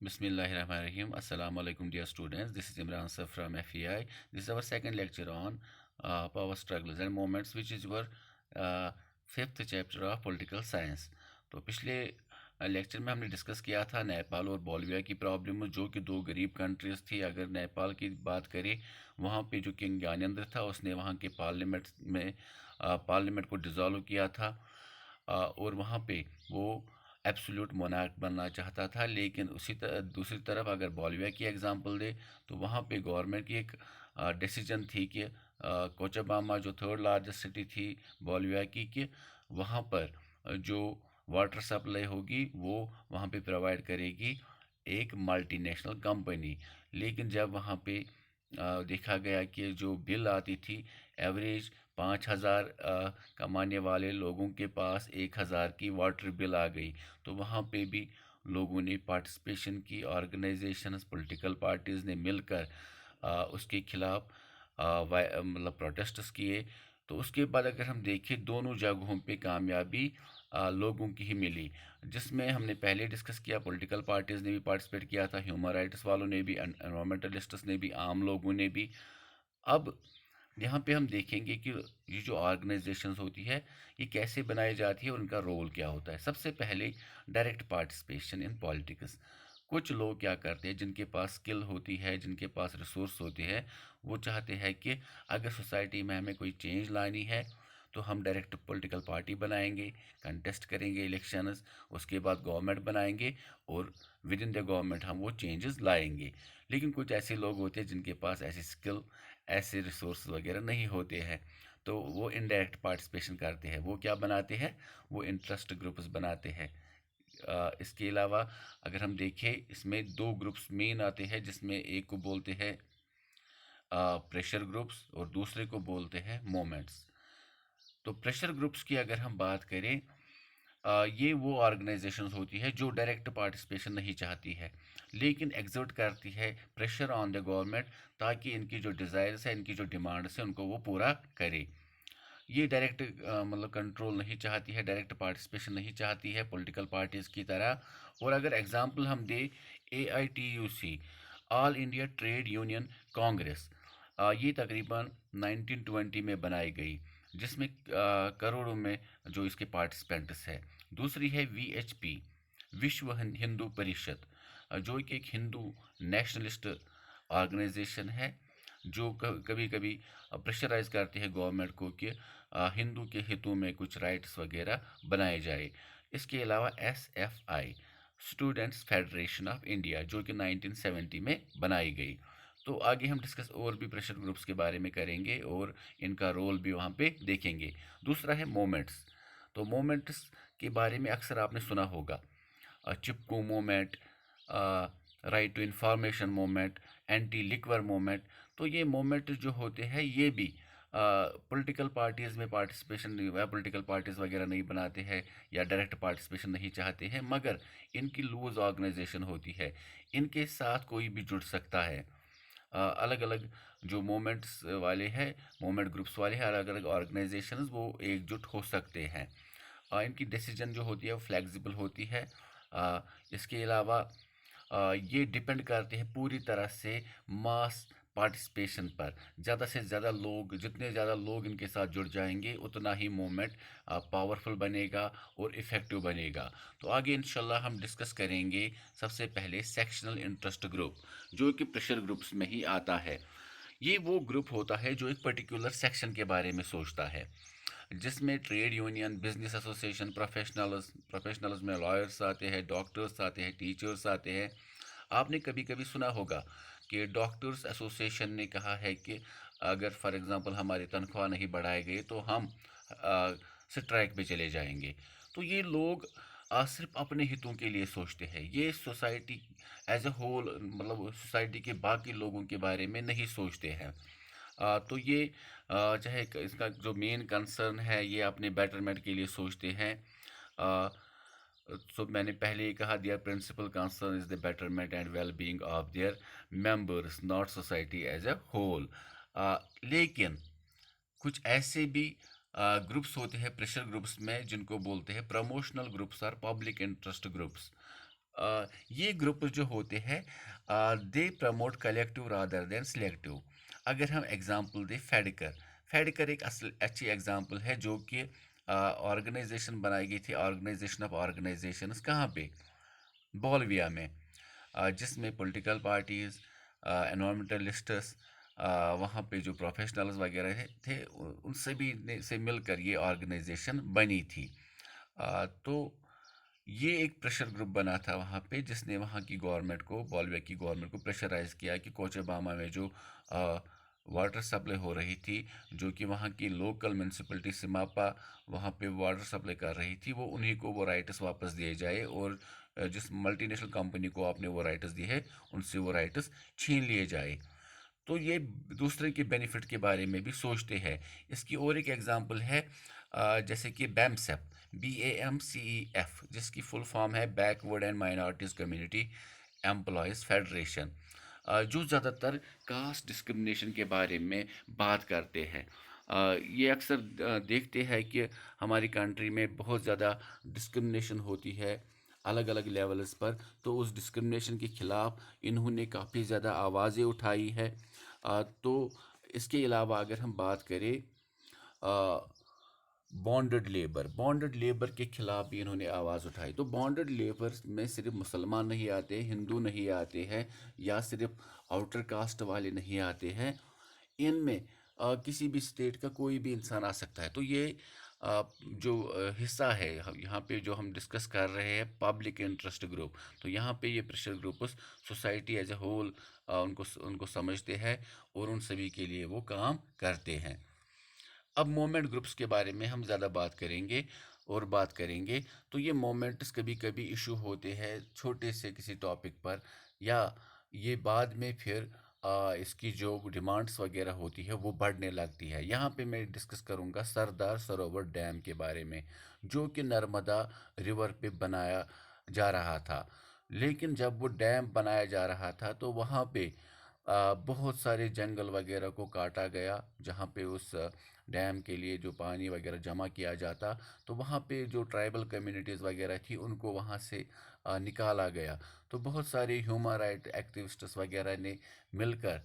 Bismillahirrahmanirrahim. Assalamu alaikum, dear students. This is Imran Sir from FEI. This is our second lecture on power struggles and movements, which is your fifth chapter of political science. तो पिछले lecture में हमने discuss किया था नेपाल और Bolivia की problem, जो कि दो गरीब कंट्रीज़ थी। अगर नेपाल की बात करें, वहाँ पे जो किंग ज्ञानेंद्र था, उसने वहाँ के पार्लियामेंट को डिज़ोल्व किया था। और वहाँ पे वो एब्सोल्यूट मोनार्क बनना चाहता था। लेकिन दूसरी तरफ अगर बोलिविया की एग्जांपल दे, तो वहाँ पे गवर्नमेंट की एक डिसीजन थी कि कोचाबामा जो थर्ड लार्जेस्ट सिटी थी बोलिविया की, कि वहाँ पर जो वाटर सप्लाई होगी वो वहाँ पे प्रोवाइड करेगी एक मल्टीनेशनल कंपनी। लेकिन जब वहाँ पे देखा गया कि जो बिल आती थी, एवरेज 5,000 कमाने वाले लोगों के पास 1,000 की वाटर बिल आ गई। तो वहाँ पे भी लोगों ने पार्टिसिपेशन की, ऑर्गेनाइजेशंस, पॉलिटिकल पार्टीज़ ने मिलकर उसके खिलाफ मतलब प्रोटेस्ट्स किए। तो उसके बाद अगर हम देखें, दोनों जगहों पे कामयाबी लोगों की ही मिली। जिसमें हमने पहले डिस्कस किया, पॉलिटिकल पार्टीज़ ने भी पार्टिसिपेट किया था, ह्यूमन राइट्स वालों ने भी, एनवायरमेंटलिस्ट्स ने भी, आम लोगों ने भी। अब यहाँ पे हम देखेंगे कि ये जो ऑर्गेनाइजेशंस होती है, ये कैसे बनाई जाती है और उनका रोल क्या होता है। सबसे पहले, डायरेक्ट पार्टिसिपेशन इन पॉलिटिक्स। कुछ लोग क्या करते हैं, जिनके पास स्किल होती है, जिनके पास रिसोर्स होते हैं, वो चाहते हैं कि अगर सोसाइटी में हमें कोई चेंज लानी है, तो हम डायरेक्ट पॉलिटिकल पार्टी बनाएंगे, कंटेस्ट करेंगे इलेक्शंस, उसके बाद गवर्नमेंट बनाएंगे और विद इन द गवर्नमेंट हम वो चेंजेस लाएंगे। लेकिन कुछ ऐसे लोग होते हैं जिनके पास ऐसी स्किल, ऐसे रिसोर्स वगैरह नहीं होते हैं, तो वो इनडायरेक्ट पार्टिसिपेशन करते हैं। वो क्या बनाते हैं, वो इंटरेस्ट ग्रुप्स बनाते हैं। इसके अलावा अगर हम देखें, इसमें दो ग्रुप्स मेन आते हैं, जिसमें एक को बोलते हैं प्रेशर ग्रुप्स और दूसरे को बोलते हैं मोमेंट्स। तो प्रेशर ग्रुप्स की अगर हम बात करें, ये वो ऑर्गेनाइजेशंस होती है जो डायरेक्ट पार्टिसिपेशन नहीं चाहती है, लेकिन एग्जर्ट करती है प्रेशर ऑन द गवर्नमेंट, ताकि इनकी जो डिज़ायर्स है, इनकी जो डिमांड्स है, उनको वो पूरा करे। ये डायरेक्ट मतलब कंट्रोल नहीं चाहती है, डायरेक्ट पार्टिसिपेशन नहीं चाहती है पॉलिटिकल पार्टीज़ की तरह। और अगर एग्जांपल हम दे, AITUC, all India trade union Congress, ये तकरीबन 1920 में बनाई गई, जिसमें करोड़ों में जो इसके पार्टिसिपेंट्स है। दूसरी है VHP, विश्व हिंदू परिषद, जो कि एक हिंदू नेशनलिस्ट ऑर्गेनाइजेशन है, जो कभी कभी प्रेशराइज करते हैं गवर्नमेंट को कि हिंदू के हितों में कुछ राइट्स वगैरह बनाए जाए। इसके अलावा SFI, students federation of India, जो कि 1970 में बनाई गई। तो आगे हम डिस्कस और भी प्रेशर ग्रुप्स के बारे में करेंगे और इनका रोल भी वहाँ पे देखेंगे। दूसरा है मोमेंट्स। तो मोमेंट्स के बारे में अक्सर आपने सुना होगा, Chipko movement, right to information movement, anti liquor movement. तो ये मोमेंट जो होते हैं, ये भी पॉलिटिकल पार्टीज़ में पार्टिसिपेशन नहीं हुआ, पॉलिटिकल पार्टीज़ वगैरह नहीं बनाते हैं या डायरेक्ट पार्टिसिपेशन नहीं चाहते हैं, मगर इनकी लूज ऑर्गेनाइजेशन होती है, इनके साथ कोई भी जुड़ सकता है। अलग अलग जो मोमेंट्स वाले हैं, मोमेंट ग्रुप्स वाले हैं, अलग अलग ऑर्गेनाइजेशंस, वो एकजुट हो सकते हैं। इनकी डिसीजन जो होती है वो फ्लेक्सिबल होती है। इसके अलावा ये डिपेंड करते हैं पूरी तरह से मास पार्टिसिपेशन पर। ज़्यादा से ज़्यादा लोग, जितने ज़्यादा लोग इनके साथ जुड़ जाएंगे, उतना ही मूवमेंट पावरफुल बनेगा और इफ़ेक्टिव बनेगा। तो आगे इंशाल्लाह हम डिस्कस करेंगे सबसे पहले सेक्शनल इंटरेस्ट ग्रुप, जो कि प्रेशर ग्रुप्स में ही आता है। ये वो ग्रुप होता है जो एक पर्टिकुलर सेक्शन के बारे में सोचता है, जिसमें trade union, business association, professionals में लॉयर्स आते हैं, डॉक्टर्स आते हैं, टीचर्स आते हैं। आपने कभी कभी सुना होगा कि डॉक्टर्स एसोसिएशन ने कहा है कि अगर फॉर एग्जांपल हमारी तनख्वाह नहीं बढ़ाए गए, तो हम स्ट्राइक पे चले जाएंगे। तो ये लोग सिर्फ अपने हितों के लिए सोचते हैं, ये सोसाइटी एज ए होल, मतलब सोसाइटी के बाकी लोगों के बारे में नहीं सोचते हैं। तो ये चाहे इसका जो मेन कंसर्न है, ये अपने बेटरमेंट के लिए सोचते हैं। सो मैंने ही कहा, their principal concern is the betterment and well being of their members, not society as a whole. लेकिन कुछ ऐसे भी ग्रुप्स होते हैं प्रेशर ग्रुप्स में, जिनको बोलते हैं प्रमोशनल ग्रुप्स और पब्लिक इंटरेस्ट ग्रुप्स। یہ گروپس جو ہوتے ہیں they promote collective rather than selective. اگر ہم ایگزامپل دیں فیڈکر ایک اچھی ایگزامپل ہے جو کہ آرگنائزیشن بنائی گئی تھی، آرگنائزیشن آف آرگنائزیشنز کہاں پہ؟ بولویا میں، جس میں پولیٹیکل پارٹیز، انوائرمنٹلسٹس، وہاں پہ جو پروفیشنلز وغیرہ تھے ان سبھی نے سے مل کر یہ آرگنائزیشن بنی تھی. تو یہ ایک پریشر گروپ بنا تھا وہاں پہ، جس نے وہاں کی گورنمنٹ کو، بولیویا کی گورنمنٹ کو پریشرائز کیا کہ کوچاباما میں جو واٹر سپلائی ہو رہی تھی، جو کہ وہاں کی لوکل میونسپلٹی سماپا وہاں پہ واٹر سپلائی کر رہی تھی، وہ انہیں کو وہ رائٹس واپس دیے جائے، اور جس ملٹی نیشنل کمپنی کو آپ نے وہ رائٹس دی ہے ان سے وہ رائٹس چھین لیے جائے. تو یہ دوسرے کے بینیفٹ کے بارے میں بھی سوچتے ہیں. اس کی اور ایک ایگزامپل ہے جیسے کہ BAMCEF، جس کی فل فارم ہے back word and minorities community employees federation, جو زیادہ تر کاسٹ ڈسکرمنیشن کے بارے میں بات کرتے ہیں. یہ اکثر دیکھتے ہیں کہ ہماری کنٹری میں بہت زیادہ ڈسکرمنیشن ہوتی ہے الگ الگ لیولز پر. تو اس ڈسکرمنیشن کے خلاف انہوں نے کافی زیادہ آوازیں اٹھائی ہے. تو اس کے علاوہ اگر ہم بات کریں بانڈڈ لیبر کے خلاف بھی انہوں نے آواز اٹھائی. تو بانڈڈ لیبر میں صرف مسلمان نہیں آتے، ہندو نہیں آتے ہیں، یا صرف آؤٹر کاسٹ والے نہیں آتے ہیں. ان میں کسی بھی اسٹیٹ کا کوئی بھی انسان آ سکتا ہے. تو یہ جو حصہ ہے یہاں پہ جو ہم ڈسکس کر رہے ہیں پبلک انٹرسٹ گروپ، تو یہاں پہ یہ pressure groups society as a whole ان کو سمجھتے ہیں اور ان سبھی کے لیے وہ کام کرتے ہیں. اب مومنٹ گروپس کے بارے میں ہم زیادہ بات کریں گے. تو یہ مومنٹس کبھی کبھی ایشو ہوتے ہیں چھوٹے سے کسی ٹاپک پر، یا یہ بعد میں پھر اس کی جو ڈیمانڈس وغیرہ ہوتی ہے وہ بڑھنے لگتی ہے. یہاں پہ میں ڈسکس کروں گا سردار سروور ڈیم کے بارے میں، جو کہ نرمدا ریور پہ بنایا جا رہا تھا. لیکن جب وہ ڈیم بنایا جا رہا تھا تو وہاں پہ بہت سارے جنگل وغیرہ کو کاٹا گیا، جہاں پہ اس ڈیم کے لیے جو پانی وغیرہ جمع کیا جاتا. تو وہاں پہ جو ٹرائبل کمیونٹیز وغیرہ تھی ان کو وہاں سے نکالا گیا. تو بہت سارے ہیومن رائٹ ایکٹیوسٹس وغیرہ نے مل کر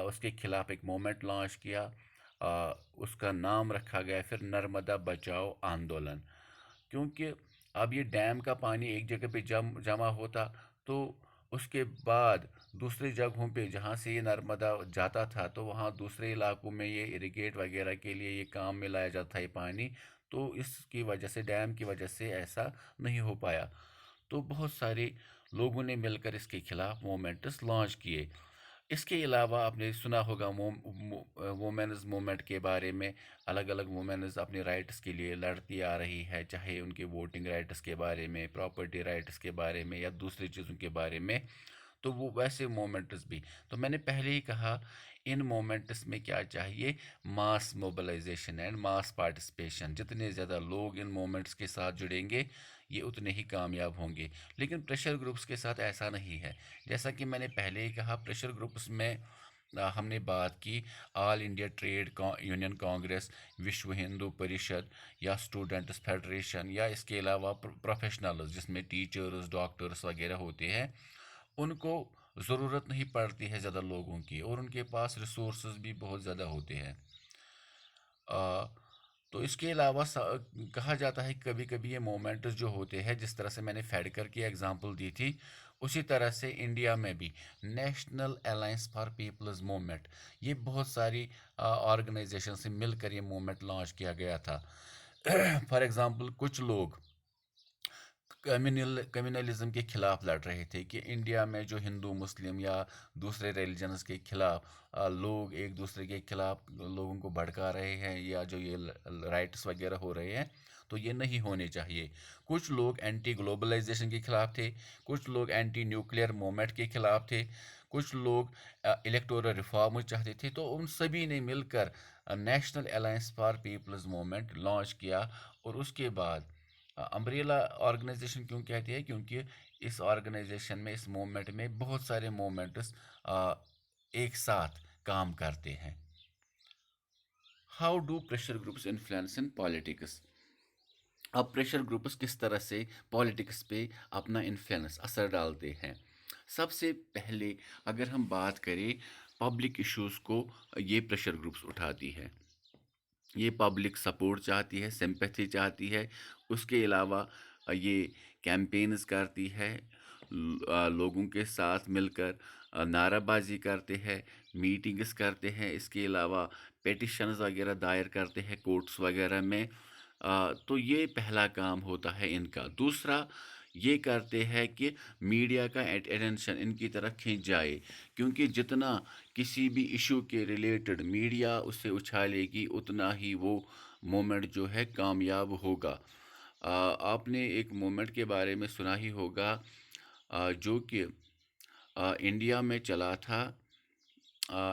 اس کے خلاف ایک مومنٹ لانچ کیا. اس کا نام رکھا گیا پھر نرمدا بچاؤ آندولن. کیونکہ اب یہ ڈیم کا پانی ایک جگہ پہ جمع ہوتا، تو اس کے بعد دوسری جگہوں پہ جہاں سے یہ نرمدا جاتا تھا تو وہاں دوسرے علاقوں میں یہ اریگیٹ وغیرہ کے لیے یہ کام میں لایا جاتا ہے یہ پانی. تو اس کی وجہ سے ڈیم کی وجہ سے ایسا نہیں ہو پایا. تو بہت سارے لوگوں نے مل کر اس کے خلاف مومنٹس لانچ کیے. اس کے علاوہ آپ نے سنا ہوگا وومینز مومنٹ کے بارے میں. الگ الگ وومینز اپنے رائٹس کے لیے لڑتی آ رہی ہے، چاہے ان کے ووٹنگ رائٹس کے بارے میں، پراپرٹی رائٹس کے بارے میں، یا دوسری چیزوں کے بارے میں. تو وہ ویسے مومنٹس بھی، تو میں نے پہلے ہی کہا ان مومنٹس میں کیا چاہیے؟ ماس موبلائزیشن اینڈ ماس پارٹیسپیشن. جتنے زیادہ لوگ ان مومنٹس کے ساتھ جڑیں گے یہ اتنے ہی کامیاب ہوں گے. لیکن پریشر گروپس کے ساتھ ایسا نہیں ہے. جیسا کہ میں نے پہلے ہی کہا پریشر گروپس میں ہم نے بات کی آل India trade union Congress, Vishwa Hindu Parishad, یا اسٹوڈنٹس فیڈریشن، یا اس کے علاوہ پروفیشنلز جس میں ٹیچرز، ڈاکٹرس وغیرہ ہوتے ہیں. ان کو ضرورت نہیں پڑتی ہے زیادہ لوگوں کی، اور ان کے پاس ریسورسز بھی بہت زیادہ ہوتے ہیں. آ، تو اس کے علاوہ کہا جاتا ہے کہ کبھی کبھی یہ مومنٹس جو ہوتے ہیں، جس طرح سے میں نے فیڈکر کی ایگزامپل دی تھی، اسی طرح سے انڈیا میں بھی national alliance for people's movement, یہ بہت ساری آرگنائزیشن سے مل کر یہ موومنٹ لانچ کیا گیا تھا. فار ایگزامپل کچھ لوگ کمیونلزم کے خلاف لڑ رہے تھے کہ انڈیا میں جو ہندو مسلم یا دوسرے ریلیجنز کے خلاف لوگ ایک دوسرے کے خلاف لوگوں کو بھڑکا رہے ہیں، یا جو یہ رائٹس وغیرہ ہو رہے ہیں تو یہ نہیں ہونے چاہیے. کچھ لوگ اینٹی گلوبلائزیشن کے خلاف تھے، کچھ لوگ اینٹی نیوکلیئر موومنٹ کے خلاف تھے، کچھ لوگ الیکٹورل ریفارم چاہتے تھے. تو ان سبھی نے مل کر national alliance for people's movement launch کیا. اور اس کے بعد امبریلا آرگنائزیشن کیوں کہتے ہیں؟ کیونکہ اس آرگنائزیشن میں، اس موومنٹ میں بہت سارے موومنٹس ایک ساتھ کام کرتے ہیں. How do pressure groups influence in politics? अब प्रेशर ग्रुप्स किस तरह से पॉलिटिक्स पे अपना इन्फ्लुएंस असर डालते हैं। सबसे पहले अगर हम बात करें पब्लिक इश्यूज़ को, ये प्रेशर ग्रुप्स उठाती है। ये पब्लिक सपोर्ट चाहती है, सिंपैथी चाहती है। उसके अलावा ये कैंपेन्स करती है, लोगों के साथ मिलकर नाराबाजी करते हैं, मीटिंग्स करते हैं। इसके अलावा पेटिशंस वगैरह दायर करते हैं कोर्ट्स वगैरह में। तो ये पहला काम होता है इनका। दूसरा ये करते हैं कि मीडिया का अटेंशन इनकी तरफ खींच जाए, क्योंकि जितना किसी भी इशू के रिलेटेड मीडिया उसे उछालेगी उतना ही वो मोमेंट जो है कामयाब होगा। आपने एक मोमेंट के बारे में सुना ही होगा, जो कि इंडिया में चला था,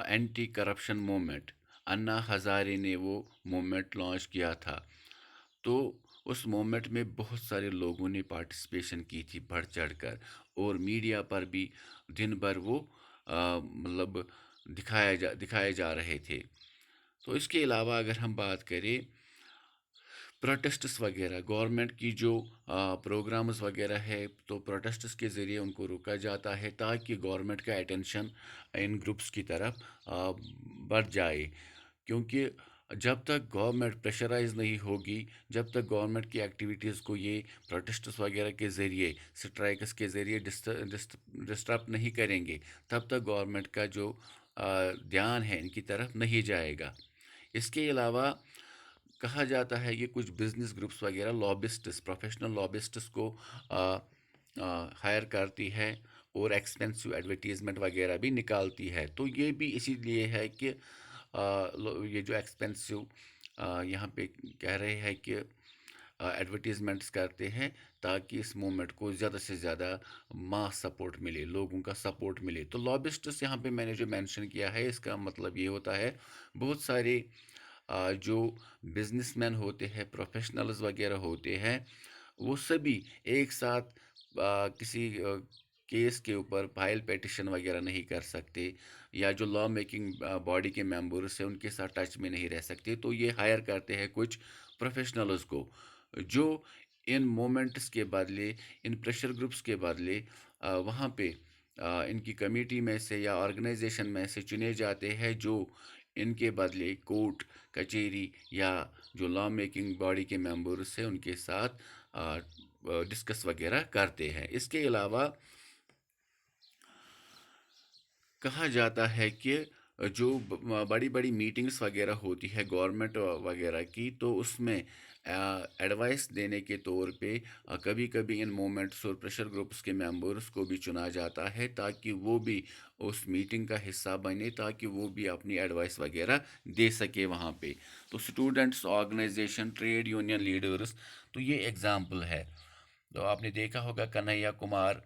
एंटी करप्शन मूवमेंट। अन्ना हज़ारे ने वो मूवमेंट लॉन्च किया था। तो उस मूवमेंट में बहुत सारे लोगों ने पार्टिसिपेशन की थी बढ़ चढ़ कर, और मीडिया पर भी दिन भर वो मतलब दिखाए जा रहे थे। तो इसके अलावा अगर हम बात करें प्रोटेस्ट्स वगैरह, गवर्नमेंट की जो प्रोग्राम्स वगैरह है, तो प्रोटेस्ट्स के ज़रिए उनको रोका जाता है ताकि गवर्नमेंट का अटेंशन इन ग्रुप्स की तरफ बढ़ जाए। क्योंकि जब तक गवर्नमेंट प्रेशराइज नहीं होगी, जब तक गवर्नमेंट की एक्टिविटीज़ को ये प्रोटेस्ट्स वगैरह के ज़रिए, स्ट्राइक्स के ज़रिए डिस्टर्ब नहीं करेंगे, तब तक गवर्नमेंट का जो ध्यान है इनकी तरफ नहीं जाएगा। इसके अलावा कहा जाता है कि कुछ बिजनेस ग्रुप्स वगैरह लॉबिस्ट्स, प्रोफेशनल लॉबिस्ट्स को हायर करती है और एक्सपेंसिव एडवर्टीज़मेंट वगैरह भी निकालती है। तो ये भी इसीलिए है कि ये जो एक्सपेंसिव यहाँ पे कह रहे हैं कि एडवर्टीज़मेंट्स करते हैं ताकि इस मूवमेंट को ज़्यादा से ज़्यादा मास सपोर्ट मिले, लोगों का सपोर्ट मिले। तो लॉबिस्ट्स यहाँ पे मैंने जो मेंशन किया है, इसका मतलब ये होता है बहुत सारे जो बिजनेसमैन होते हैं, प्रोफेशनल्स वगैरह होते हैं, वो सभी एक साथ किसी केस के ऊपर फाइल पिटिशन वगैरह नहीं कर सकते, या जो लॉ मेकिंग बॉडी के मेंबर्स हैं उनके साथ टच में नहीं रह सकते। तो ये हायर करते हैं कुछ प्रोफेशनल्स को, जो इन मोमेंट्स के बदले, इन प्रेशर ग्रुप्स के बदले वहाँ पे इनकी कमेटी में से या ऑर्गेनाइजेशन में से चुने जाते हैं, जो इनके बदले कोर्ट कचहरी या जो लॉ मेकिंग बॉडी के मेंबर्स हैं उनके साथ डिस्कस वगैरह करते हैं। इसके अलावा कहा जाता है कि जो बड़ी बड़ी मीटिंग्स वगैरह होती है गवर्नमेंट वगैरह की, तो उसमें एडवाइस देने के तौर पे कभी कभी इन मोमेंट्स और प्रेशर ग्रुप्स के मेंबर्स को भी चुना जाता है ताकि वो भी उस मीटिंग का हिस्सा बने, ताकि वो भी अपनी एडवाइस वगैरह दे सके वहाँ पे। तो students organisation, trade union leaders, तो ये एग्ज़ाम्पल है। तो आपने देखा होगा कन्हैया कुमार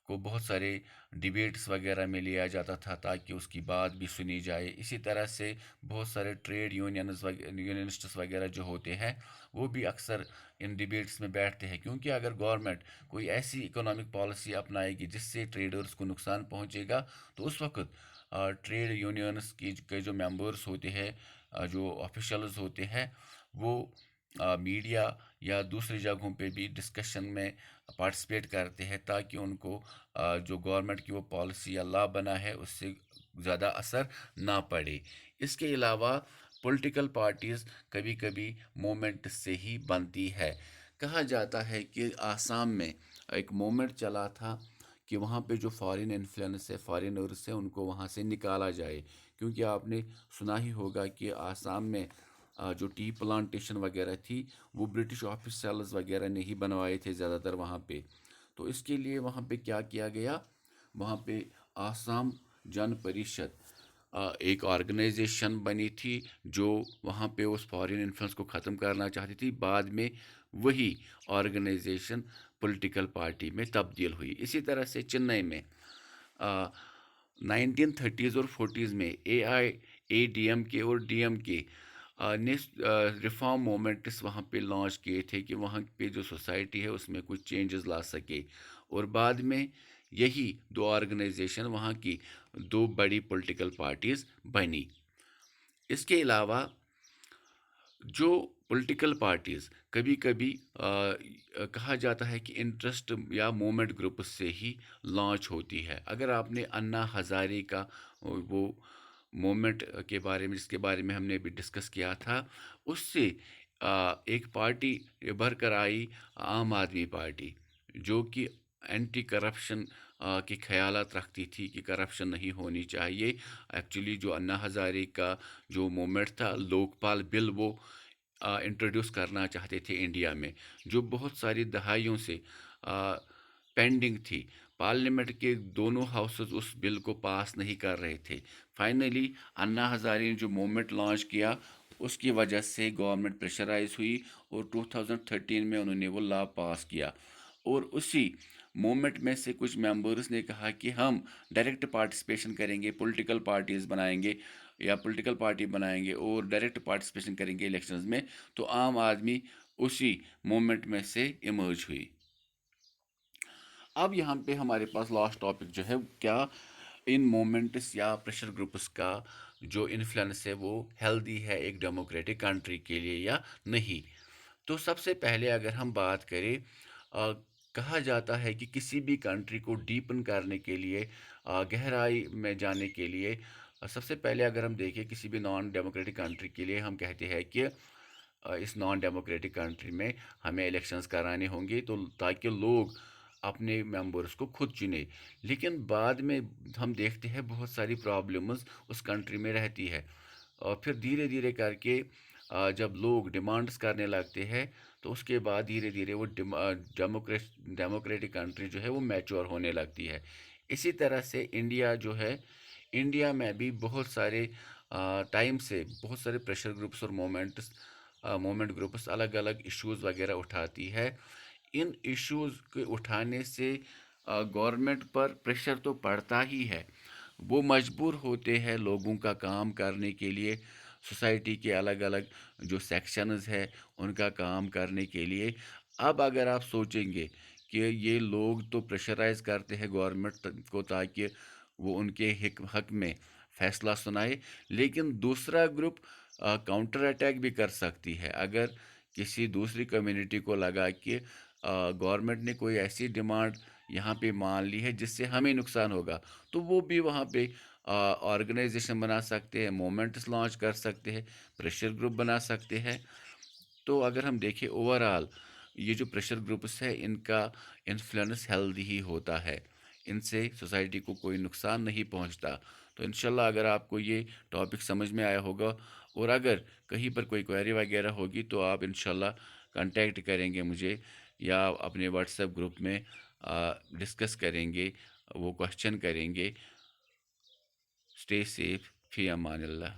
को बहुत सारे डिबेट्स वगैरह में लिया जाता था ताकि उसकी बात भी सुनी जाए। इसी तरह से बहुत सारे ट्रेड यूनियनिस्ट्स वगैरह जो होते हैं, वो भी अक्सर इन डिबेट्स में बैठते हैं, क्योंकि अगर गवर्नमेंट कोई ऐसी इकोनॉमिक पॉलिसी अपनाएगी जिससे ट्रेडर्स को नुकसान पहुंचेगा, तो उस वक्त ट्रेड यूनियंस की के जो मेंबर्स होते हैं, जो ऑफिशियल्स होते हैं, वो मीडिया या दूसरी जगहों पे भी डिस्कशन में पार्टिसिपेट करते हैं ताकि उनको जो गवर्नमेंट की वो पॉलिसी या लॉ बना है उससे ज़्यादा असर ना पड़े। इसके अलावा पॉलिटिकल पार्टीज़ कभी कभी मूवमेंट से ही बनती है। कहा जाता है कि आसाम में एक मूवमेंट चला था कि वहाँ पे जो फॉरेन इन्फ्लुएंस है, फॉरेनर्स है, उनको वहाँ से निकाला जाए। क्योंकि आपने सुना ही होगा कि आसाम में जो टी प्लांटेशन वगैरह थी, वो ब्रिटिश ऑफिसर्स वगैरह ने ही बनवाए थे ज़्यादातर वहाँ पे। तो इसके लिए वहाँ पे क्या किया गया, वहाँ पे आसाम जन परिषद एक ऑर्गेनाइजेशन बनी थी जो वहाँ पे उस फॉरेन इन्फ्लुएंस को ख़त्म करना चाहती थी। बाद में वही ऑर्गेनाइजेशन पॉलिटिकल पार्टी में तब्दील हुई। इसी तरह से चेन्नई में 1930s और 40s में AIADMK और DMK ने रिफॉर्म मोमेंट्स वहाँ पे लॉन्च किए थे कि वहाँ पे जो सोसाइटी है उसमें कुछ चेंजेस ला सके। और बाद में यही दो ऑर्गेनाइजेशन वहाँ की दो बड़ी पॉलिटिकल पार्टीज़ बनी। इसके अलावा जो پولیٹیکل پارٹیز کبھی کبھی کہا جاتا ہے کہ انٹرسٹ یا مومنٹ گروپ سے ہی لانچ ہوتی ہے۔ اگر آپ نے انا ہزارے کا وہ مومنٹ کے بارے میں، جس کے بارے میں ہم نے بھی ڈسکس کیا تھا، اس سے ایک پارٹی ابھر کر آئی، عام آدمی پارٹی، جو کہ اینٹی کرپشن کے خیالات رکھتی تھی کہ کرپشن نہیں ہونی چاہیے۔ ایکچولی جو انا ہزارے کا جو مومنٹ تھا، لوک پال بل، وہ انٹروڈیوس کرنا چاہتے تھے انڈیا میں، جو بہت ساری دہائیوں سے پینڈنگ تھی۔ پارلیمنٹ کے دونوں ہاؤسز اس بل کو پاس نہیں کر رہے تھے۔ فائنلی انا ہزارے نے جو موومنٹ لانچ کیا، اس کی وجہ سے گورنمنٹ پریشرائز ہوئی، اور 2013 میں انہوں نے وہ لا پاس کیا۔ اور اسی مومنٹ میں سے کچھ ممبرس نے کہا کہ ہم ڈائریکٹ پارٹیسپیشن کریں گے، پولیٹیکل پارٹیز بنائیں گے یا پولیٹیکل پارٹی بنائیں گے اور ڈائریکٹ پارٹیسپیشن کریں گے الیکشنز میں۔ تو عام آدمی اسی مومنٹ میں سے ایمرج ہوئی۔ اب یہاں پہ ہمارے پاس لاسٹ ٹاپک جو ہے کیا، ان مومنٹس یا پریشر گروپس کا جو انفلوئنس ہے وہ ہیلدی ہے ایک ڈیموکریٹک کنٹری کے لیے یا نہیں۔ تو سب سے پہلے اگر ہم بات کریں، کہا جاتا ہے کہ کسی بھی کنٹری کو ڈیپن کرنے کے لیے، گہرائی میں جانے کے لیے، سب سے پہلے اگر ہم دیکھیں کسی بھی نان ڈیموکریٹک کنٹری کے لیے، ہم کہتے ہیں کہ اس نان ڈیموکریٹک کنٹری میں ہمیں الیکشنز کرانے ہوں گے، تو تاکہ لوگ اپنے ممبرس کو خود چنے۔ لیکن بعد میں ہم دیکھتے ہیں بہت ساری پرابلمز اس کنٹری میں رہتی ہے، اور پھر دھیرے دھیرے کر کے جب لوگ ڈیمانڈس کرنے لگتے ہیں، تو اس کے بعد دھیرے دھیرے وہ ڈیموکریٹک کنٹری جو ہے وہ میچور ہونے لگتی ہے۔ اسی طرح سے انڈیا جو ہے، انڈیا میں بھی بہت سارے ٹائم سے بہت سارے پریشر گروپس اور مومنٹ گروپس الگ الگ ایشوز وغیرہ اٹھاتی ہے۔ ان ایشوز کے اٹھانے سے گورنمنٹ پر پریشر تو پڑتا ہی ہے، وہ مجبور ہوتے ہیں لوگوں کا کام کرنے کے لیے، سوسائٹی کے الگ الگ جو سیکشنز ہے ان کا کام کرنے کے لیے۔ اب اگر آپ سوچیں گے کہ یہ لوگ تو پریشرائز کرتے ہیں گورنمنٹ کو تاکہ وہ ان کے حق میں فیصلہ سنائے، لیکن دوسرا گروپ کاؤنٹر اٹیک بھی کر سکتی ہے۔ اگر کسی دوسری کمیونٹی کو لگا کہ گورنمنٹ نے کوئی ایسی ڈیمانڈ یہاں پہ مان لی ہے جس سے ہمیں نقصان ہوگا، تو وہ بھی وہاں پہ آرگنائزیشن بنا سکتے ہیں، مومنٹس لانچ کر سکتے ہیں، پریشر گروپ بنا سکتے ہیں۔ تو اگر ہم دیکھیں اوور آل، یہ جو پریشر گروپس ہے ان کا انفلوئنس ہیلدی ہی ہوتا ہے، ان سے سوسائٹی کو کوئی نقصان نہیں پہنچتا۔ تو انشاءاللہ اگر آپ کو یہ ٹاپک سمجھ میں آیا ہوگا، اور اگر کہیں پر کوئی کوئری وغیرہ ہوگی تو آپ انشاءاللہ کانٹیکٹ کریں گے مجھے، یا اپنے واٹس ایپ گروپ میں ڈسکس کریں گے، وہ کوشچن کریں گے۔ اسٹے سیف، فی امان اللہ۔